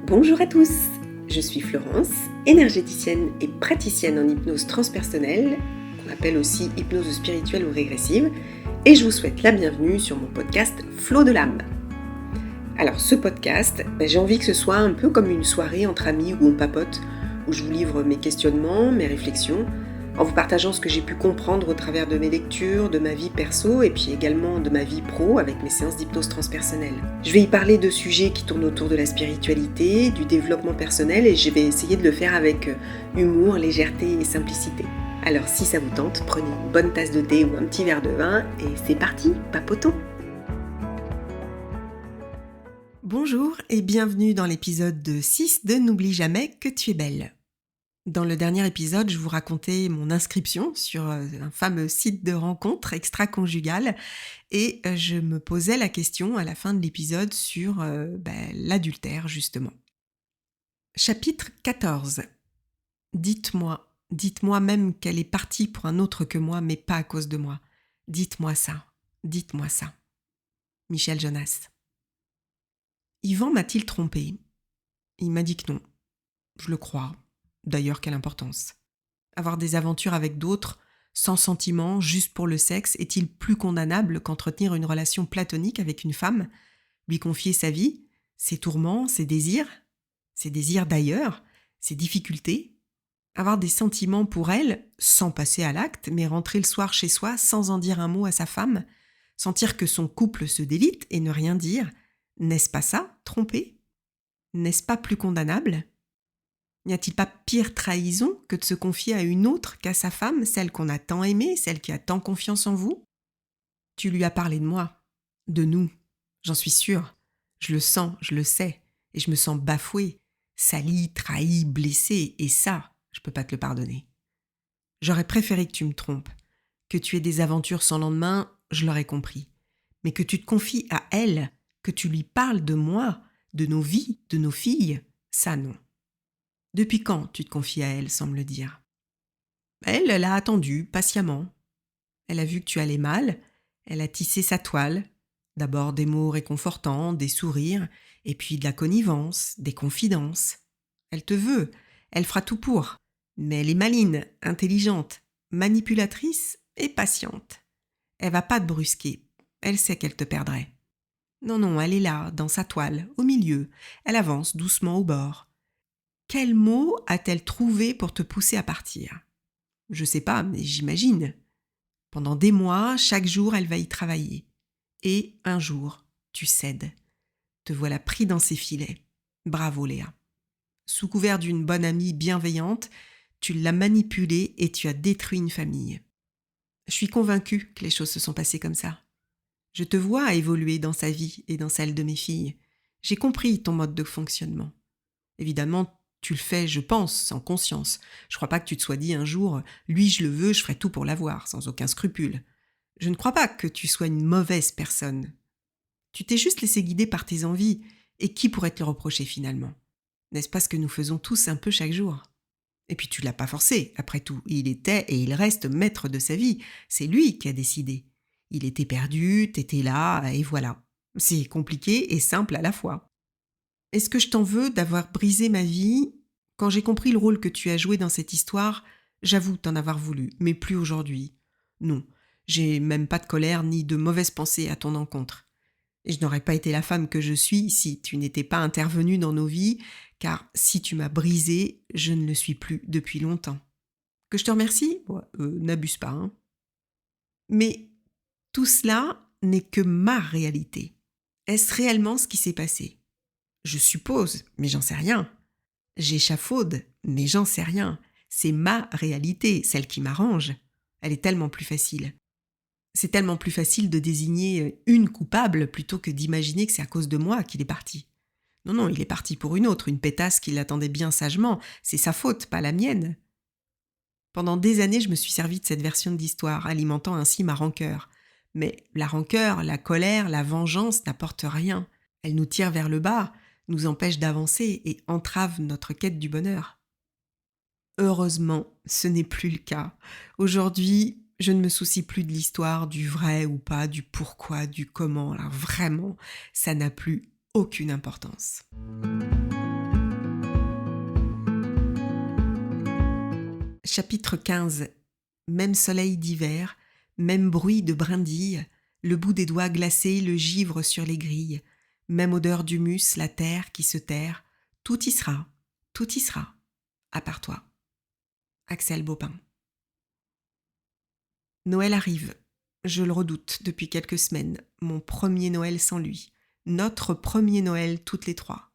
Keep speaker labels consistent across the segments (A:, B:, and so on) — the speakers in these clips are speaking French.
A: Bonjour à tous, je suis Florence, énergéticienne et praticienne en hypnose transpersonnelle, qu'on appelle aussi hypnose spirituelle ou régressive, et je vous souhaite la bienvenue sur mon podcast Flow de l'âme. Alors ce podcast, j'ai envie que ce soit un peu comme une soirée entre amis où on papote, où je vous livre mes questionnements, mes réflexions, en vous partageant ce que j'ai pu comprendre au travers de mes lectures, de ma vie perso et puis également de ma vie pro avec mes séances d'hypnose transpersonnelle. Je vais y parler de sujets qui tournent autour de la spiritualité, du développement personnel et je vais essayer de le faire avec humour, légèreté et simplicité. Alors si ça vous tente, prenez une bonne tasse de thé ou un petit verre de vin et c'est parti, papotons! Bonjour et bienvenue dans l'épisode 6 de N'oublie jamais que tu es belle. Dans le dernier épisode, je vous racontais mon inscription sur un fameux site de rencontre extra-conjugale et je me posais la question à la fin de l'épisode sur l'adultère justement. Chapitre 14. Dites-moi même qu'elle est partie pour un autre que moi, mais pas à cause de moi. Dites-moi ça. Michel Jonas. Yvan m'a-t-il trompé ? Il m'a dit que non. Je le crois. D'ailleurs, quelle importance. Avoir des aventures avec d'autres, sans sentiment, juste pour le sexe, est-il plus condamnable qu'entretenir une relation platonique avec une femme, lui confier sa vie, ses tourments, ses désirs d'ailleurs, ses difficultés, avoir des sentiments pour elle, sans passer à l'acte, mais rentrer le soir chez soi sans en dire un mot à sa femme, sentir que son couple se délite et ne rien dire, n'est-ce pas ça, tromper ? N'est-ce pas plus condamnable ? N'y a-t-il pas pire trahison que de se confier à une autre qu'à sa femme, celle qu'on a tant aimée, celle qui a tant confiance en vous ? Tu lui as parlé de moi, de nous, j'en suis sûre. Je le sens, je le sais, et je me sens bafouée, salie, trahie, blessée, et ça, je peux pas te le pardonner. J'aurais préféré que tu me trompes, que tu aies des aventures sans lendemain, je l'aurais compris. Mais que tu te confies à elle, que tu lui parles de moi, de nos vies, de nos filles, ça non. Depuis quand tu te confies à elle sans me le dire ? Elle a attendu, patiemment. Elle a vu que tu allais mal, elle a tissé sa toile. D'abord des mots réconfortants, des sourires, et puis de la connivence, des confidences. Elle te veut, elle fera tout pour. Mais elle est maligne, intelligente, manipulatrice et patiente. Elle va pas te brusquer, elle sait qu'elle te perdrait. Non, elle est là, dans sa toile, au milieu. Elle avance doucement au bord. Quel mot a-t-elle trouvé pour te pousser à partir ? Je sais pas, mais j'imagine. Pendant des mois, chaque jour, elle va y travailler. Et un jour, tu cèdes. Te voilà pris dans ses filets. Bravo Léa. Sous couvert d'une bonne amie bienveillante, tu l'as manipulée et tu as détruit une famille. Je suis convaincue que les choses se sont passées comme ça. Je te vois évoluer dans sa vie et dans celle de mes filles. J'ai compris ton mode de fonctionnement. Évidemment, tu le fais, je pense, sans conscience. Je crois pas que tu te sois dit un jour « lui, je le veux, je ferai tout pour l'avoir », sans aucun scrupule. Je ne crois pas que tu sois une mauvaise personne. Tu t'es juste laissé guider par tes envies, et qui pourrait te le reprocher finalement ? N'est-ce pas ce que nous faisons tous un peu chaque jour ? Et puis tu l'as pas forcé, après tout. Il était et il reste maître de sa vie. C'est lui qui a décidé. Il était perdu, t'étais là, et voilà. C'est compliqué et simple à la fois. Est-ce que je t'en veux d'avoir brisé ma vie ? Quand j'ai compris le rôle que tu as joué dans cette histoire, j'avoue t'en avoir voulu, mais plus aujourd'hui. Non, j'ai même pas de colère ni de mauvaises pensées à ton encontre. Et je n'aurais pas été la femme que je suis si tu n'étais pas intervenue dans nos vies, car si tu m'as brisée, je ne le suis plus depuis longtemps. Que je te remercie ? N'abuse pas, hein. Mais tout cela n'est que ma réalité. Est-ce réellement ce qui s'est passé ? Je suppose, mais j'en sais rien. J'échafaude, mais j'en sais rien. C'est ma réalité, celle qui m'arrange. Elle est tellement plus facile. C'est tellement plus facile de désigner une coupable plutôt que d'imaginer que c'est à cause de moi qu'il est parti. Non, il est parti pour une autre, une pétasse qui l'attendait bien sagement. C'est sa faute, pas la mienne. Pendant des années, je me suis servi de cette version d'histoire, alimentant ainsi ma rancœur. Mais la rancœur, la colère, la vengeance n'apportent rien. Elles nous tirent vers le bas, nous empêche d'avancer et entrave notre quête du bonheur. Heureusement, ce n'est plus le cas. Aujourd'hui, je ne me soucie plus de l'histoire, du vrai ou pas, du pourquoi, du comment. Alors vraiment, ça n'a plus aucune importance. Chapitre 15. Même soleil d'hiver, même bruit de brindilles, le bout des doigts glacés, le givre sur les grilles, même odeur d'humus, la terre qui se terre, tout y sera, à part toi. Axel Baupin. Noël arrive. Je le redoute depuis quelques semaines. Mon premier Noël sans lui. Notre premier Noël toutes les trois.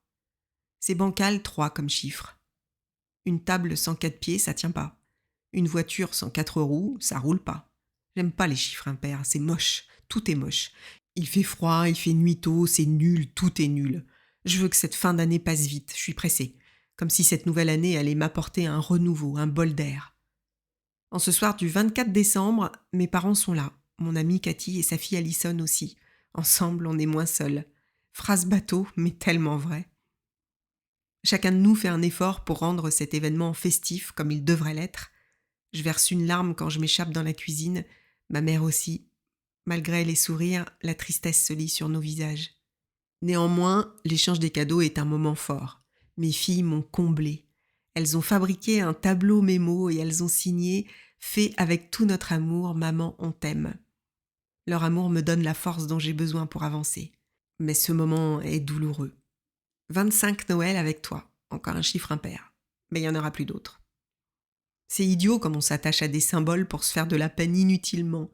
A: C'est bancal 3 comme chiffre. Une table sans 4 pieds, ça tient pas. Une voiture sans 4 roues, ça roule pas. J'aime pas les chiffres impairs, c'est moche. Tout est moche. Il fait froid, il fait nuit tôt, c'est nul, tout est nul. Je veux que cette fin d'année passe vite, je suis pressée. Comme si cette nouvelle année allait m'apporter un renouveau, un bol d'air. En ce soir du 24 décembre, mes parents sont là. Mon amie Cathy et sa fille Alison aussi. Ensemble, on est moins seuls. Phrase bateau, mais tellement vraie. Chacun de nous fait un effort pour rendre cet événement festif comme il devrait l'être. Je verse une larme quand je m'échappe dans la cuisine, ma mère aussi. Malgré les sourires, la tristesse se lit sur nos visages. Néanmoins, l'échange des cadeaux est un moment fort. Mes filles m'ont comblée. Elles ont fabriqué un tableau mémo et elles ont signé « Fait avec tout notre amour, maman, on t'aime ». Leur amour me donne la force dont j'ai besoin pour avancer. Mais ce moment est douloureux. 25 Noël avec toi, encore un chiffre impair. Mais il n'y en aura plus d'autres. C'est idiot comme on s'attache à des symboles pour se faire de la peine inutilement.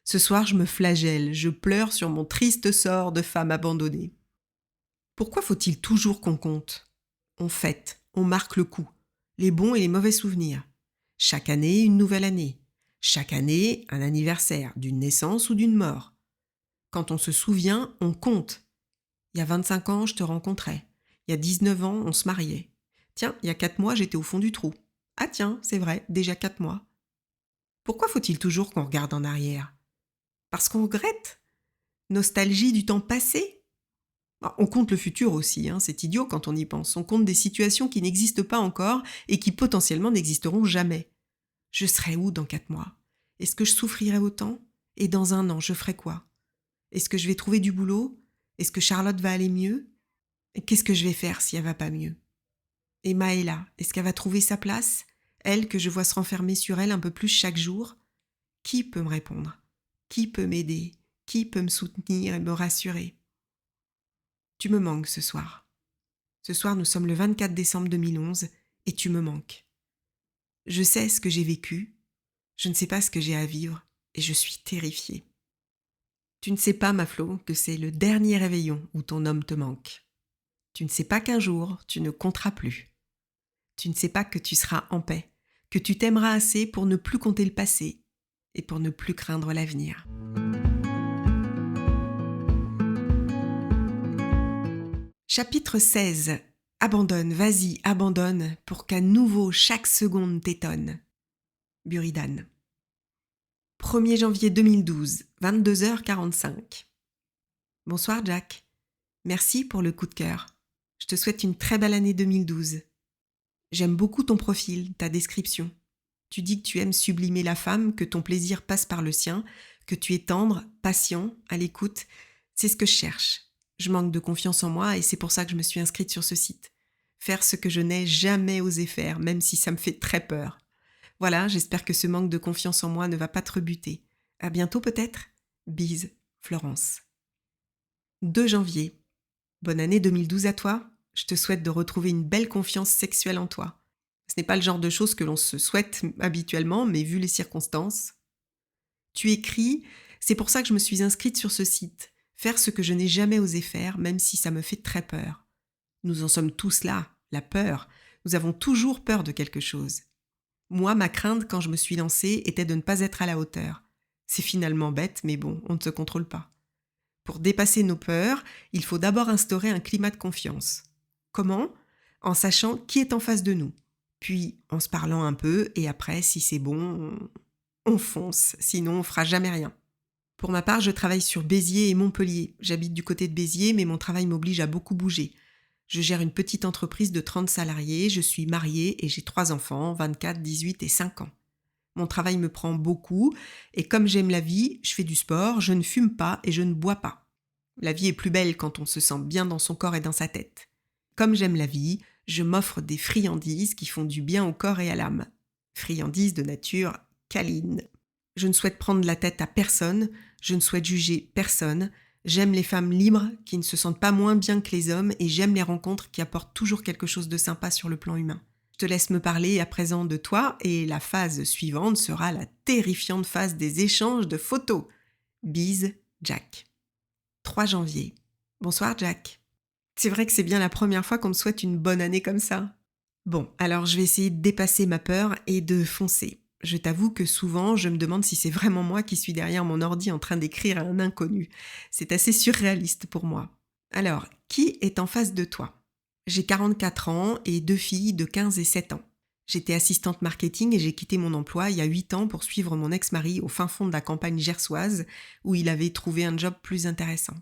A: Ce soir, je me flagelle, je pleure sur mon triste sort de femme abandonnée. Pourquoi faut-il toujours qu'on compte ? On fête, on marque le coup, les bons et les mauvais souvenirs. Chaque année, une nouvelle année. Chaque année, un anniversaire, d'une naissance ou d'une mort. Quand on se souvient, on compte. Il y a 25 ans, je te rencontrais. Il y a 19 ans, on se mariait. Tiens, il y a 4 mois, j'étais au fond du trou. Ah tiens, c'est vrai, déjà 4 mois. Pourquoi faut-il toujours qu'on regarde en arrière ? Parce qu'on regrette ? Nostalgie du temps passé ? On compte le futur aussi, c'est idiot quand on y pense. On compte des situations qui n'existent pas encore et qui potentiellement n'existeront jamais. Je serai où dans 4 mois ? Est-ce que je souffrirai autant ? Et dans 1 an, je ferai quoi ? Est-ce que je vais trouver du boulot ? Est-ce que Charlotte va aller mieux ? Et qu'est-ce que je vais faire si elle va pas mieux ? Et Maëla, est-ce qu'elle va trouver sa place ? Elle que je vois se renfermer sur elle un peu plus chaque jour ? Qui peut me répondre ? Qui peut m'aider ? Qui peut me soutenir et me rassurer ? Tu me manques ce soir. Ce soir, nous sommes le 24 décembre 2011 et tu me manques. Je sais ce que j'ai vécu, je ne sais pas ce que j'ai à vivre et je suis terrifiée. Tu ne sais pas, ma Flo, que c'est le dernier réveillon où ton homme te manque. Tu ne sais pas qu'un jour, tu ne compteras plus. Tu ne sais pas que tu seras en paix, que tu t'aimeras assez pour ne plus compter le passé et pour ne plus craindre l'avenir. Chapitre 16. Abandonne, vas-y, abandonne, pour qu'à nouveau chaque seconde t'étonne. Buridan. 1er janvier 2012, 22h45. Bonsoir Jack. Merci pour le coup de cœur. Je te souhaite une très belle année 2012. J'aime beaucoup ton profil, ta description. Tu dis que tu aimes sublimer la femme, que ton plaisir passe par le sien, que tu es tendre, patient, à l'écoute. C'est ce que je cherche. Je manque de confiance en moi et c'est pour ça que je me suis inscrite sur ce site. Faire ce que je n'ai jamais osé faire, même si ça me fait très peur. Voilà, j'espère que ce manque de confiance en moi ne va pas te rebuter. À bientôt peut-être ? Bise, Florence. 2 janvier. Bonne année 2012 à toi. Je te souhaite de retrouver une belle confiance sexuelle en toi. Ce n'est pas le genre de choses que l'on se souhaite habituellement, mais vu les circonstances. Tu écris, c'est pour ça que je me suis inscrite sur ce site. Faire ce que je n'ai jamais osé faire, même si ça me fait très peur. Nous en sommes tous là, la peur. Nous avons toujours peur de quelque chose. Moi, ma crainte quand je me suis lancée était de ne pas être à la hauteur. C'est finalement bête, mais bon, on ne se contrôle pas. Pour dépasser nos peurs, il faut d'abord instaurer un climat de confiance. Comment ? En sachant qui est en face de nous. Puis en se parlant un peu et après, si c'est bon, on fonce, sinon on fera jamais rien. Pour ma part, je travaille sur Béziers et Montpellier. J'habite du côté de Béziers, mais mon travail m'oblige à beaucoup bouger. Je gère une petite entreprise de 30 salariés, je suis mariée et j'ai 3 enfants, 24, 18 et 5 ans. Mon travail me prend beaucoup et comme j'aime la vie, je fais du sport, je ne fume pas et je ne bois pas. La vie est plus belle quand on se sent bien dans son corps et dans sa tête. Comme j'aime la vie, je m'offre des friandises qui font du bien au corps et à l'âme. Friandise de nature câline. Je ne souhaite prendre la tête à personne, je ne souhaite juger personne. J'aime les femmes libres qui ne se sentent pas moins bien que les hommes et j'aime les rencontres qui apportent toujours quelque chose de sympa sur le plan humain. Je te laisse me parler à présent de toi et la phase suivante sera la terrifiante phase des échanges de photos. Bise, Jack. 3 janvier. Bonsoir Jack. C'est vrai que c'est bien la première fois qu'on me souhaite une bonne année comme ça. Bon, alors je vais essayer de dépasser ma peur et de foncer. Je t'avoue que souvent, je me demande si c'est vraiment moi qui suis derrière mon ordi en train d'écrire à un inconnu. C'est assez surréaliste pour moi. Alors, qui est en face de toi ? J'ai 44 ans et 2 filles de 15 et 7 ans. J'étais assistante marketing et j'ai quitté mon emploi il y a 8 ans pour suivre mon ex-mari au fin fond de la campagne gersoise où il avait trouvé un job plus intéressant.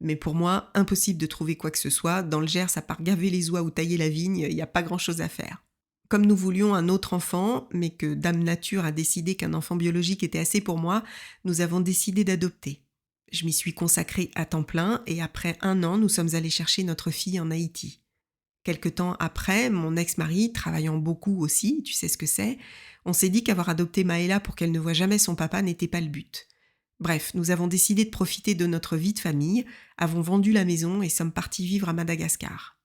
A: Mais pour moi, impossible de trouver quoi que ce soit. Dans le Gers, à part gaver les oies ou tailler la vigne, il n'y a pas grand-chose à faire. Comme nous voulions un autre enfant, mais que Dame Nature a décidé qu'un enfant biologique était assez pour moi, nous avons décidé d'adopter. Je m'y suis consacrée à temps plein et après 1 an, nous sommes allés chercher notre fille en Haïti. Quelque temps après, mon ex-mari, travaillant beaucoup aussi, tu sais ce que c'est, on s'est dit qu'avoir adopté Maëla pour qu'elle ne voie jamais son papa n'était pas le but. Bref, nous avons décidé de profiter de notre vie de famille, avons vendu la maison et sommes partis vivre à Madagascar.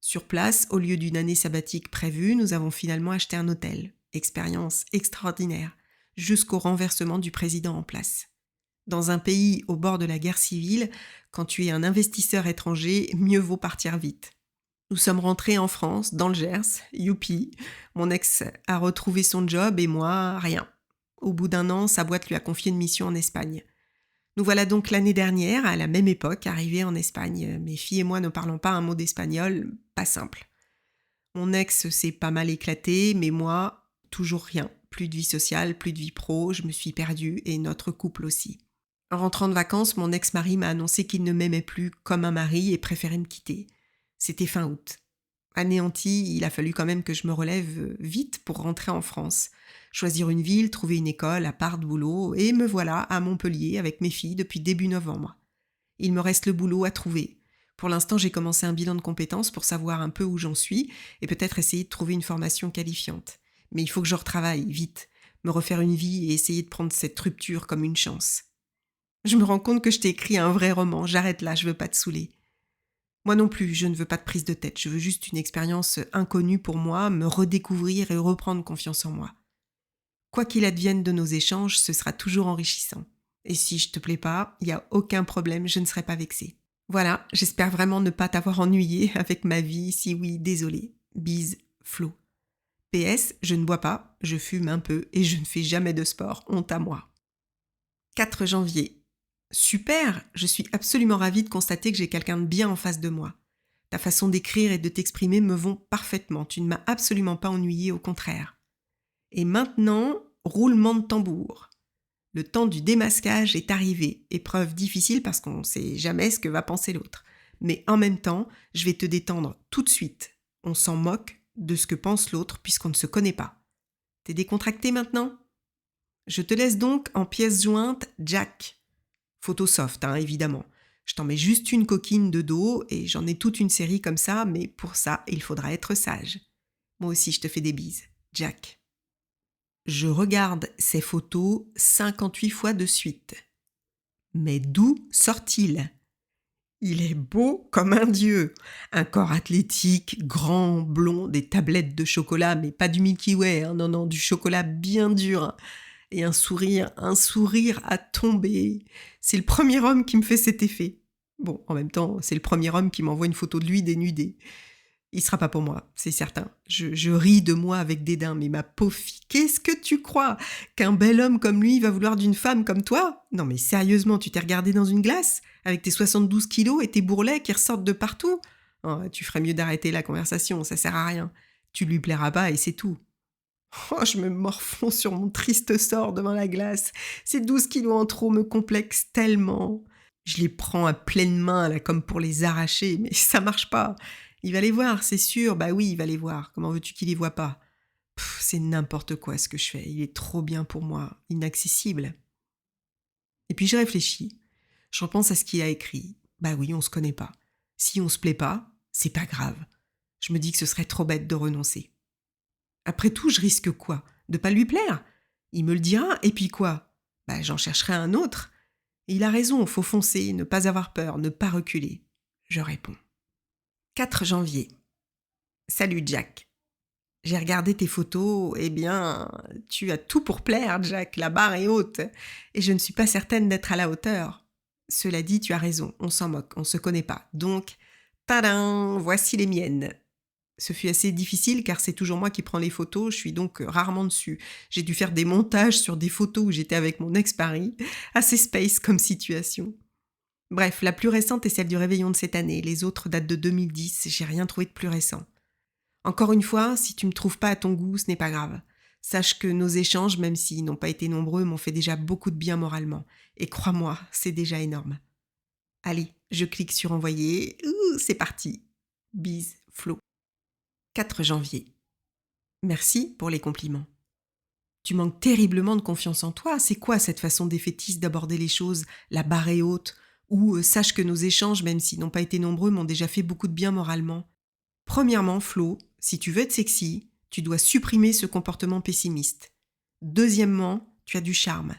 A: Sur place, au lieu d'une année sabbatique prévue, nous avons finalement acheté un hôtel. Expérience extraordinaire, jusqu'au renversement du président en place. Dans un pays au bord de la guerre civile, quand tu es un investisseur étranger, mieux vaut partir vite. Nous sommes rentrés en France, dans le Gers, youpi. Mon ex a retrouvé son job et moi, rien. Au bout d'1 an, sa boîte lui a confié une mission en Espagne. Nous voilà donc l'année dernière, à la même époque, arrivés en Espagne. Mes filles et moi ne parlons pas un mot d'espagnol, pas simple. Mon ex s'est pas mal éclaté, mais moi, toujours rien. Plus de vie sociale, plus de vie pro, je me suis perdue et notre couple aussi. En rentrant de vacances, mon ex-mari m'a annoncé qu'il ne m'aimait plus comme un mari et préférait me quitter. C'était fin août. Anéanti, il a fallu quand même que je me relève vite pour rentrer en France. Choisir une ville, trouver une école, appart, boulot, et me voilà à Montpellier avec mes filles depuis début novembre. Il me reste le boulot à trouver. Pour l'instant, j'ai commencé un bilan de compétences pour savoir un peu où j'en suis et peut-être essayer de trouver une formation qualifiante. Mais il faut que je retravaille, vite, me refaire une vie et essayer de prendre cette rupture comme une chance. Je me rends compte que je t'ai écrit un vrai roman, j'arrête là, je veux pas te saouler. Moi non plus, je ne veux pas de prise de tête, je veux juste une expérience inconnue pour moi, me redécouvrir et reprendre confiance en moi. Quoi qu'il advienne de nos échanges, ce sera toujours enrichissant. Et si je te plais pas, il n'y a aucun problème, je ne serai pas vexée. Voilà, j'espère vraiment ne pas t'avoir ennuyé avec ma vie, si oui, désolée. Bise, Flo. PS, je ne bois pas, je fume un peu et je ne fais jamais de sport, honte à moi. 4 janvier. Super, je suis absolument ravie de constater que j'ai quelqu'un de bien en face de moi. Ta façon d'écrire et de t'exprimer me vont parfaitement, tu ne m'as absolument pas ennuyée, au contraire. Et maintenant, roulement de tambour. Le temps du démasquage est arrivé, épreuve difficile parce qu'on ne sait jamais ce que va penser l'autre. Mais en même temps, je vais te détendre tout de suite. On s'en moque de ce que pense l'autre puisqu'on ne se connaît pas. T'es décontracté maintenant ? Je te laisse donc en pièce jointe Jack. Photo soft, évidemment. Je t'en mets juste une coquine de dos et j'en ai toute une série comme ça, mais pour ça, il faudra être sage. Moi aussi, je te fais des bises. Jack. Je regarde ces photos 58 fois de suite. Mais d'où sort-il ? Il est beau comme un dieu. Un corps athlétique, grand, blond, des tablettes de chocolat, mais pas du Milky Way, non, du chocolat bien dur. Et un sourire à tomber. C'est le premier homme qui me fait cet effet. Bon, en même temps, c'est le premier homme qui m'envoie une photo de lui dénudé. Il sera pas pour moi, c'est certain. Je ris de moi avec dédain, mais ma pauvre fille, qu'est-ce que tu crois ? Qu'un bel homme comme lui va vouloir d'une femme comme toi ? Non mais sérieusement, tu t'es regardé dans une glace ? Avec tes 72 kilos et tes bourrelets qui ressortent de partout ? Oh, tu ferais mieux d'arrêter la conversation, ça sert à rien. Tu lui plairas pas et c'est tout. Oh, je me morfonds sur mon triste sort devant la glace. Ces 12 kilos en trop me complexent tellement. Je les prends à pleine main, là, comme pour les arracher, mais ça marche pas. Il va les voir, c'est sûr. Bah oui, il va les voir. Comment veux-tu qu'il les voit pas ? C'est n'importe quoi ce que je fais. Il est trop bien pour moi, inaccessible. Et puis je réfléchis. Je repense à ce qu'il a écrit. Bah oui, on se connaît pas. Si on se plaît pas, c'est pas grave. Je me dis que ce serait trop bête de renoncer. Après tout, je risque quoi ? De pas lui plaire. Il me le dira, et puis quoi? J'en chercherai un autre. Et il a raison, faut foncer, ne pas avoir peur, ne pas reculer. Je réponds. 4 janvier. Salut Jack. J'ai regardé tes photos, eh bien, tu as tout pour plaire, Jack, la barre est haute, et je ne suis pas certaine d'être à la hauteur. Cela dit, tu as raison, on s'en moque, on se connaît pas. Donc, tadam, voici les miennes. Ce fut assez difficile car c'est toujours moi qui prends les photos, je suis donc rarement dessus. J'ai dû faire des montages sur des photos où j'étais avec mon ex-mari, assez space comme situation. Bref, la plus récente est celle du réveillon de cette année, les autres datent de 2010, j'ai rien trouvé de plus récent. Encore une fois, si tu me trouves pas à ton goût, ce n'est pas grave. Sache que nos échanges, même s'ils n'ont pas été nombreux, m'ont fait déjà beaucoup de bien moralement. Et crois-moi, c'est déjà énorme. Allez, je clique sur envoyer. C'est parti. Bise, Flo. 4 janvier. Merci pour les compliments. Tu manques terriblement de confiance en toi. C'est quoi cette façon défaitiste d'aborder les choses, la barre est haute, ou sache que nos échanges, même s'ils n'ont pas été nombreux, m'ont déjà fait beaucoup de bien moralement. Premièrement, Flo, si tu veux être sexy, tu dois supprimer ce comportement pessimiste. Deuxièmement, tu as du charme.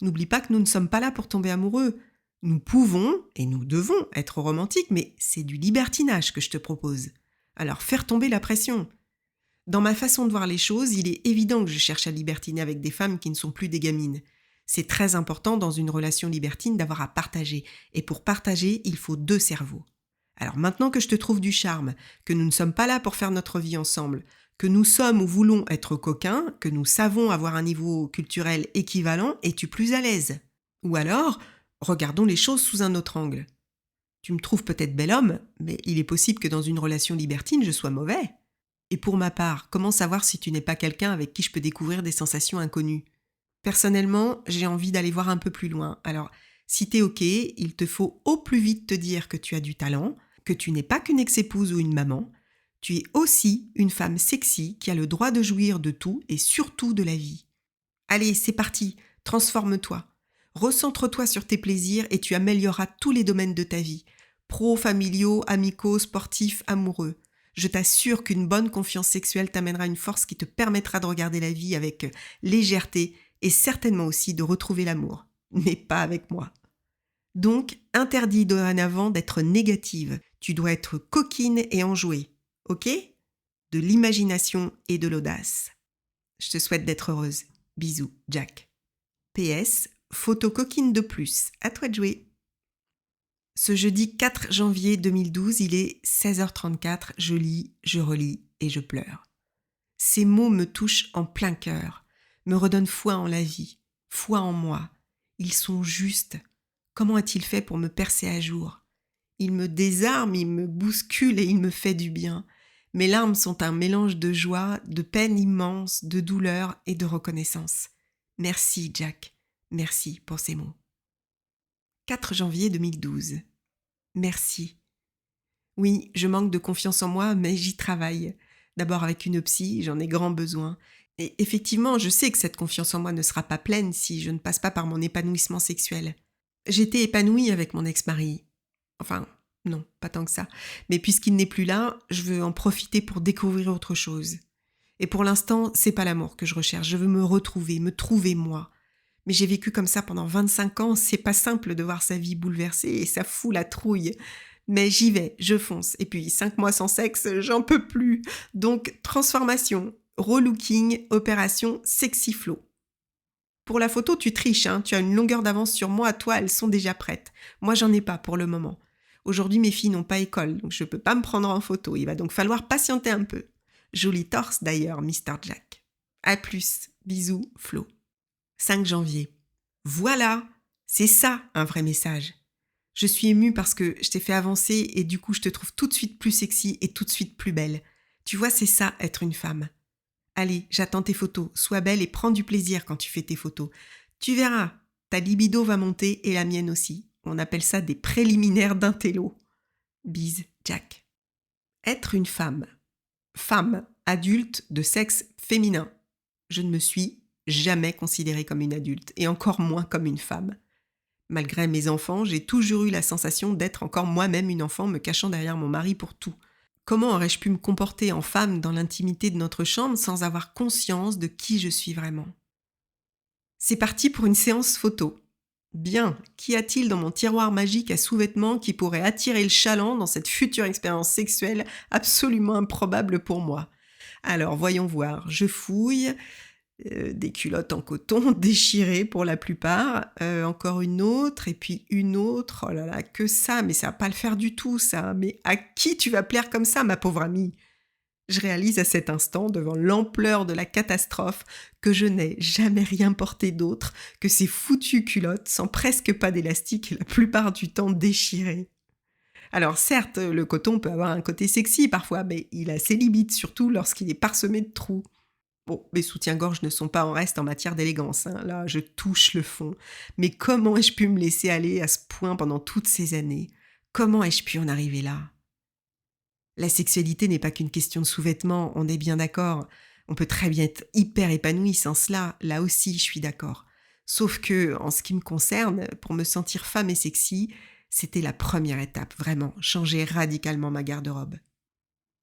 A: N'oublie pas que nous ne sommes pas là pour tomber amoureux. Nous pouvons et nous devons être romantiques, mais c'est du libertinage que je te propose. Alors faire tomber la pression. Dans ma façon de voir les choses, il est évident que je cherche à libertiner avec des femmes qui ne sont plus des gamines. C'est très important dans une relation libertine d'avoir à partager. Et pour partager, il faut 2 cerveaux. Alors maintenant que je te trouve du charme, que nous ne sommes pas là pour faire notre vie ensemble, que nous sommes ou voulons être coquins, que nous savons avoir un niveau culturel équivalent, es-tu plus à l'aise? Ou alors, regardons les choses sous un autre angle. Tu me trouves peut-être bel homme, mais il est possible que dans une relation libertine, je sois mauvais. Et pour ma part, comment savoir si tu n'es pas quelqu'un avec qui je peux découvrir des sensations inconnues? Personnellement, j'ai envie d'aller voir un peu plus loin. Alors, si t'es ok, il te faut au plus vite te dire que tu as du talent, que tu n'es pas qu'une ex-épouse ou une maman, tu es aussi une femme sexy qui a le droit de jouir de tout et surtout de la vie. Allez, c'est parti, transforme-toi. Recentre-toi sur tes plaisirs et tu amélioreras tous les domaines de ta vie. Pro, familiaux, amicaux, sportifs, amoureux. Je t'assure qu'une bonne confiance sexuelle t'amènera une force qui te permettra de regarder la vie avec légèreté et certainement aussi de retrouver l'amour. Mais pas avec moi. Donc, interdit dorénavant d'être négative. Tu dois être coquine et enjouée. Ok? De l'imagination et de l'audace. Je te souhaite d'être heureuse. Bisous, Jack. PS, photo coquine de plus. À toi de jouer. Ce jeudi 4 janvier 2012, il est 16h34. Je lis, je relis et je pleure. Ces mots me touchent en plein cœur, me redonnent foi en la vie, foi en moi. Ils sont justes. Comment a-t-il fait pour me percer à jour? Il me désarme, il me bouscule et il me fait du bien. Mes larmes sont un mélange de joie, de peine immense, de douleur et de reconnaissance. Merci, Jack. Merci pour ces mots. 4 janvier 2012. Merci. Oui, je manque de confiance en moi, mais j'y travaille. D'abord avec une psy, j'en ai grand besoin. Et effectivement, je sais que cette confiance en moi ne sera pas pleine si je ne passe pas par mon épanouissement sexuel. J'étais épanouie avec mon ex-mari. Enfin, non, pas tant que ça. Mais puisqu'il n'est plus là, je veux en profiter pour découvrir autre chose. Et pour l'instant, c'est pas l'amour que je recherche. Je veux me retrouver, me trouver moi. Mais j'ai vécu comme ça pendant 25 ans, c'est pas simple de voir sa vie bouleversée et ça fout la trouille. Mais j'y vais, je fonce. Et puis 5 mois sans sexe, j'en peux plus. Donc transformation, relooking, opération sexy flow. Pour la photo, tu triches, hein. Tu as une longueur d'avance sur moi, toi, elles sont déjà prêtes. Moi, j'en ai pas pour le moment. Aujourd'hui, mes filles n'ont pas école, donc je peux pas me prendre en photo. Il va donc falloir patienter un peu. Joli torse d'ailleurs, Mr. Jack. À plus, bisous, Flo. 5 janvier. Voilà, c'est ça un vrai message. Je suis émue parce que je t'ai fait avancer et du coup je te trouve tout de suite plus sexy et tout de suite plus belle. Tu vois, c'est ça être une femme. Allez, j'attends tes photos, sois belle et prends du plaisir quand tu fais tes photos. Tu verras, ta libido va monter et la mienne aussi. On appelle ça des préliminaires d'un télo. Bise, Jack. Être une femme. Femme, adulte, de sexe féminin. Je ne me suis jamais considérée comme une adulte, et encore moins comme une femme. Malgré mes enfants, j'ai toujours eu la sensation d'être encore moi-même une enfant me cachant derrière mon mari pour tout. Comment aurais-je pu me comporter en femme dans l'intimité de notre chambre sans avoir conscience de qui je suis vraiment ? C'est parti pour une séance photo. Bien, qu'y a-t-il dans mon tiroir magique à sous-vêtements qui pourrait attirer le chaland dans cette future expérience sexuelle absolument improbable pour moi ? Alors, voyons voir. Je fouille. Des culottes en coton déchirées pour la plupart. Encore une autre, et puis une autre. Oh là là, que ça, mais ça va pas le faire du tout, ça. Mais à qui tu vas plaire comme ça, ma pauvre amie ? Je réalise à cet instant, devant l'ampleur de la catastrophe, que je n'ai jamais rien porté d'autre que ces foutues culottes sans presque pas d'élastique et la plupart du temps déchirées. Alors certes, le coton peut avoir un côté sexy parfois, mais il a ses limites, surtout lorsqu'il est parsemé de trous. Bon, mes soutiens-gorge ne sont pas en reste en matière d'élégance, hein. Là, je touche le fond. Mais comment ai-je pu me laisser aller à ce point pendant toutes ces années ? Comment ai-je pu en arriver là ? La sexualité n'est pas qu'une question de sous-vêtements, on est bien d'accord. On peut très bien être hyper épanoui sans cela, là aussi je suis d'accord. Sauf que, en ce qui me concerne, pour me sentir femme et sexy, c'était la première étape, vraiment, changer radicalement ma garde-robe.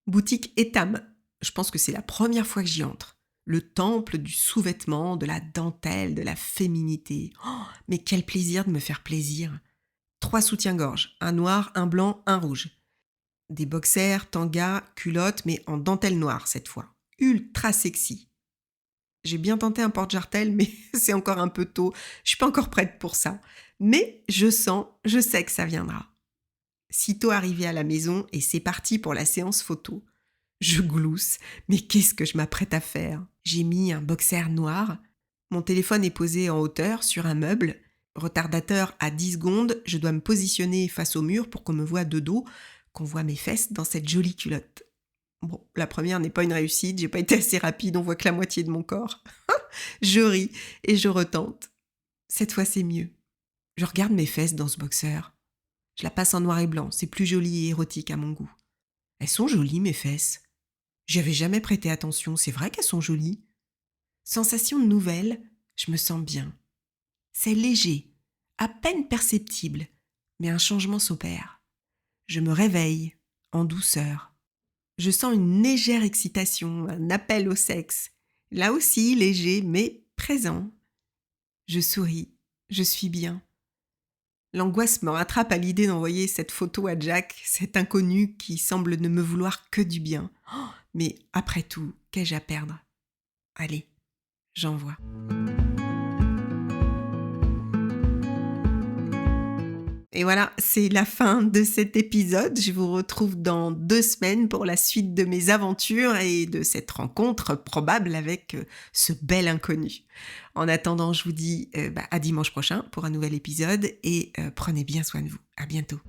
A: Boutique Etam, je pense que c'est la première fois que j'y entre. Le temple du sous-vêtement, de la dentelle, de la féminité. Oh, mais quel plaisir de me faire plaisir. 3 soutiens-gorge, un noir, un blanc, un rouge. Des boxers, tangas, culottes, mais en dentelle noire cette fois. Ultra sexy. J'ai bien tenté un porte-jartel, mais c'est encore un peu tôt. Je suis pas encore prête pour ça. Mais je sais que ça viendra. Sitôt arrivé à la maison, et c'est parti pour la séance photo. Je glousse, mais qu'est-ce que je m'apprête à faire ? J'ai mis un boxer noir. Mon téléphone est posé en hauteur sur un meuble. Retardateur à 10 secondes, je dois me positionner face au mur pour qu'on me voie de dos, qu'on voit mes fesses dans cette jolie culotte. Bon, la première n'est pas une réussite, j'ai pas été assez rapide, on voit que la moitié de mon corps. Je ris et je retente. Cette fois, c'est mieux. Je regarde mes fesses dans ce boxer. Je la passe en noir et blanc, c'est plus joli et érotique à mon goût. Elles sont jolies, mes fesses. J'y avais jamais prêté attention, c'est vrai qu'elles sont jolies. Sensation nouvelle, je me sens bien. C'est léger, à peine perceptible, mais un changement s'opère. Je me réveille, en douceur. Je sens une légère excitation, un appel au sexe. Là aussi, léger, mais présent. Je souris, je suis bien. L'angoisse me rattrape à l'idée d'envoyer cette photo à Jack, cet inconnu qui semble ne me vouloir que du bien. Oh, mais après tout, qu'ai-je à perdre ? Allez, j'envoie. Et voilà, c'est la fin de cet épisode. Je vous retrouve dans 2 semaines pour la suite de mes aventures et de cette rencontre probable avec ce bel inconnu. En attendant, je vous dis à dimanche prochain pour un nouvel épisode et prenez bien soin de vous. À bientôt.